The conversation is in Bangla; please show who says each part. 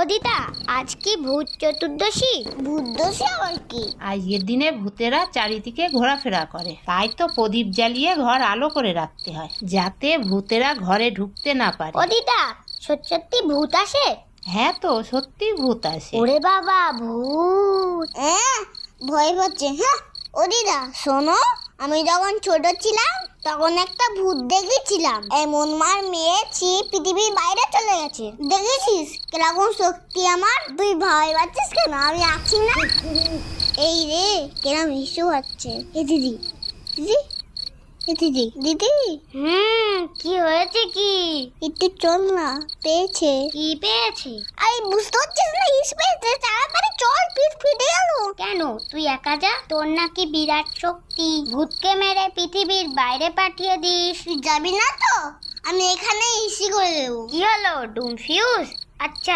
Speaker 1: দিদা, আজ কি ভূত চতুর্দশী? ভূতদশী আবার কি?
Speaker 2: আজকের দিনে ভূতেরা চারিদিকে ঘোরাফেরা করে, তাই তো প্রদীপ জ্বালিয়ে ঘর আলো করে রাখতে হয়, যাতে ভূতেরা ঘরে ঢুকতে না পারে।
Speaker 1: ও দিদা, সত্যি সত্যি ভূত আসে?
Speaker 2: হ্যাঁ তো, সত্যি ভূত আসে।
Speaker 1: ওরে বাবা, ভূত! ভয় হচ্ছে। হ্যাঁ, ও দিদা শোনো, আমি যখন ছোট ছিলাম তখন একটা ভূত দেখেছিলাম। এমন মার মেরেছি পৃথিবীর বাইরে চলে গেছে। দেখেছিস কিরকম শক্তি আমার? তুই ভয় পাচ্ছিস কেন? আমি আছি না। এই রে, কিরম ইস্যু হচ্ছে। এ দিদি, দিদি, এ দিদি, দিদি। কি হয়েছে? কি একটু চল না, পেয়েছে। কি পেয়েছে? আরে বুঝতে পারছিস না, ইস পেয়েছে। তাড়াতাড়ি চল, পিঠ ফেটে গেল। কেন, তুই একা যা, তোর নাকি বিরাট শক্তি। ভূতকে মেরে পৃথিবীর বাইরে পাঠিয়ে দিস। তুই যাবি না তো? আমি এখানে ইসি করে দেবো। কি হলো, ডুম ফিউজ? আচ্ছা